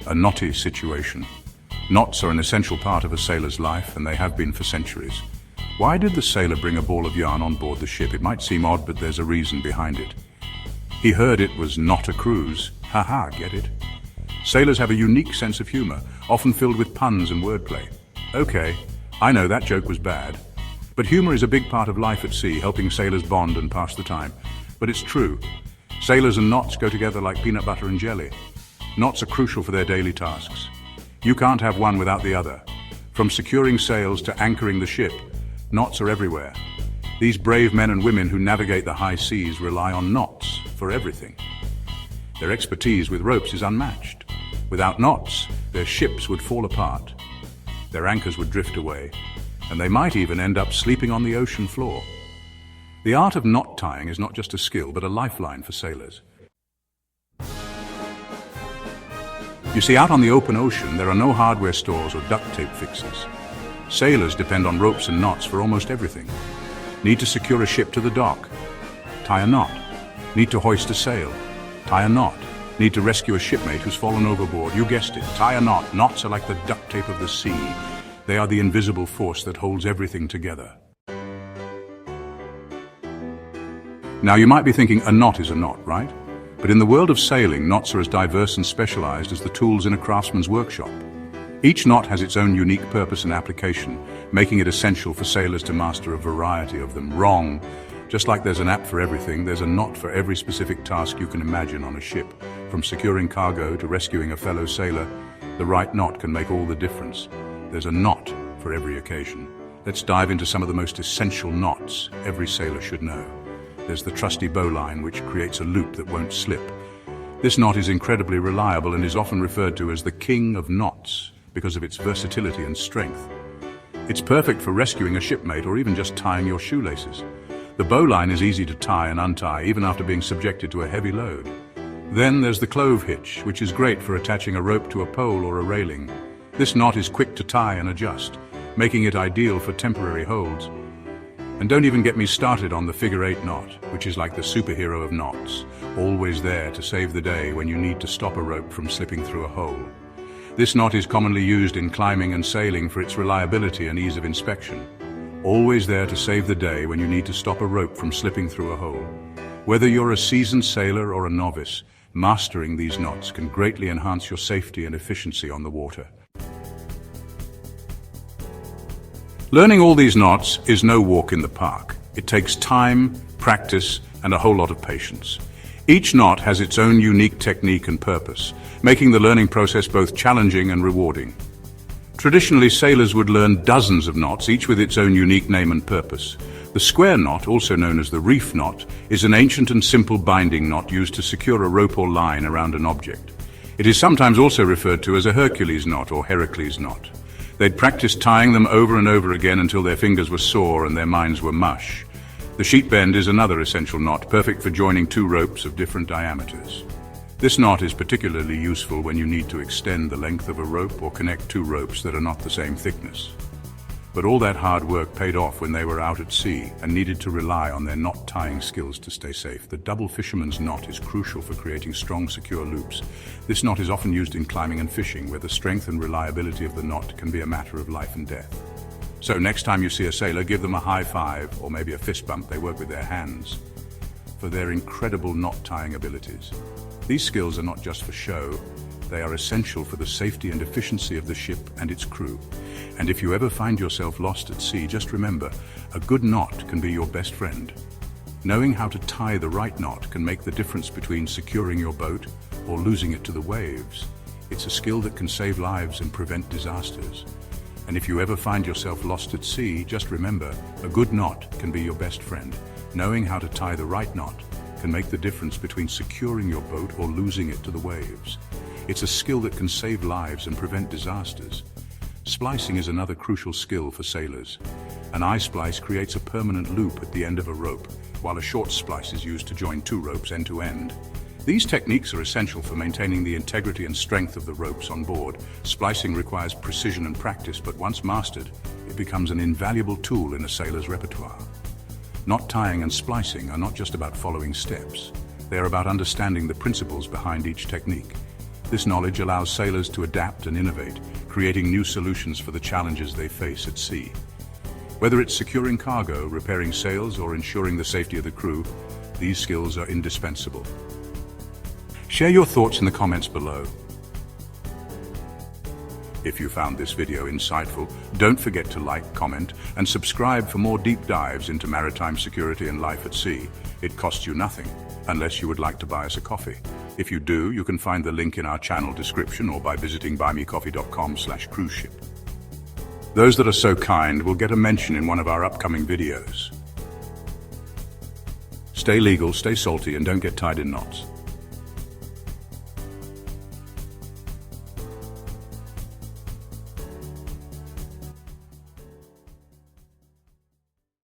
A knotty situation. Knots are an essential part of a sailor's life, and they have been for centuries. Why did the sailor bring a ball of yarn on board the ship? It might seem odd, but there's a reason behind it. He heard it was not a cruise. Haha, get it? Sailors have a unique sense of humor, often filled with puns and wordplay. Okay, I know that joke was bad. But humor is a big part of life at sea, helping sailors bond and pass the time. But it's true. Sailors and knots go together like peanut butter and jelly. Knots are crucial for their daily tasks. You can't have one without the other. From securing sails to anchoring the ship, knots are everywhere. These brave men and women who navigate the high seas rely on knots for everything. Their expertise with ropes is unmatched. Without knots, their ships would fall apart. Their anchors would drift away, and they might even end up sleeping on the ocean floor. The art of knot tying is not just a skill, but a lifeline for sailors. You see, out on the open ocean, there are no hardware stores or duct tape fixes. Sailors depend on ropes and knots for almost everything. Need to secure a ship to the dock? Tie a knot. Need to hoist a sail? Tie a knot. Need to rescue a shipmate who's fallen overboard? You guessed it, tie a knot. Knots are like the duct tape of the sea. They are the invisible force that holds everything together. Now, you might be thinking a knot is a knot, right? But in the world of sailing, knots are as diverse and specialized as the tools in a craftsman's workshop. Each knot has its own unique purpose and application, making it essential for sailors to master a variety of them. Wrong. Just like there's an app for everything, there's a knot for every specific task you can imagine on a ship. From securing cargo to rescuing a fellow sailor, the right knot can make all the difference. There's a knot for every occasion. Let's dive into some of the most essential knots every sailor should know. There's the trusty bowline, which creates a loop that won't slip. This knot is incredibly reliable and is often referred to as the king of knots because of its versatility and strength. It's perfect for rescuing a shipmate or even just tying your shoelaces. The bowline is easy to tie and untie even after being subjected to a heavy load. Then there's the clove hitch, which is great for attaching a rope to a pole or a railing. This knot is quick to tie and adjust, making it ideal for temporary holds. And don't even get me started on the figure-8 knot, which is like the superhero of knots, always there to save the day when you need to stop a rope from slipping through a hole. This knot is commonly used in climbing and sailing for its reliability and ease of inspection. Always there to save the day when you need to stop a rope from slipping through a hole. Whether you're a seasoned sailor or a novice, mastering these knots can greatly enhance your safety and efficiency on the water. Learning all these knots is no walk in the park. It takes time, practice, and a whole lot of patience. Each knot has its own unique technique and purpose, making the learning process both challenging and rewarding. Traditionally, sailors would learn dozens of knots, each with its own unique name and purpose. The square knot, also known as the reef knot, is an ancient and simple binding knot used to secure a rope or line around an object. It is sometimes also referred to as a Hercules knot or Heracles knot. They'd practiced tying them over and over again until their fingers were sore and their minds were mush. The sheet bend is another essential knot, perfect for joining two ropes of different diameters. This knot is particularly useful when you need to extend the length of a rope or connect two ropes that are not the same thickness. But all that hard work paid off when they were out at sea and needed to rely on their knot tying skills to stay safe. The double fisherman's knot is crucial for creating strong, secure loops. This knot is often used in climbing and fishing, where the strength and reliability of the knot can be a matter of life and death. So next time you see a sailor, give them a high five or maybe a fist bump. They work with their hands for their incredible knot tying abilities. These skills are not just for show, they are essential for the safety and efficiency of the ship and its crew. And if you ever find yourself lost at sea, just remember, a good knot can be your best friend. Knowing how to tie the right knot can make the difference between securing your boat or losing it to the waves. It's a skill that can save lives and prevent disasters. And if you ever find yourself lost at sea, just remember, a good knot can be your best friend. Knowing how to tie the right knot can make the difference between securing your boat or losing it to the waves. It's a skill that can save lives and prevent disasters. Splicing is another crucial skill for sailors. An eye splice creates a permanent loop at the end of a rope, while a short splice is used to join two ropes end to end. These techniques are essential for maintaining the integrity and strength of the ropes on board. Splicing requires precision and practice, but once mastered, it becomes an invaluable tool in a sailor's repertoire. Knot tying and splicing are not just about following steps. They are about understanding the principles behind each technique. This knowledge allows sailors to adapt and innovate, creating new solutions for the challenges they face at sea. Whether it's securing cargo, repairing sails, or ensuring the safety of the crew, these skills are indispensable. Share your thoughts in the comments below. If you found this video insightful, don't forget to like, comment, and subscribe for more deep dives into maritime security and life at sea. It costs you nothing, unless you would like to buy us a coffee. If you do, you can find the link in our channel description or by visiting buymecoffee.com/cruiseship. Those that are so kind will get a mention in one of our upcoming videos. Stay legal, stay salty, and don't get tied in knots.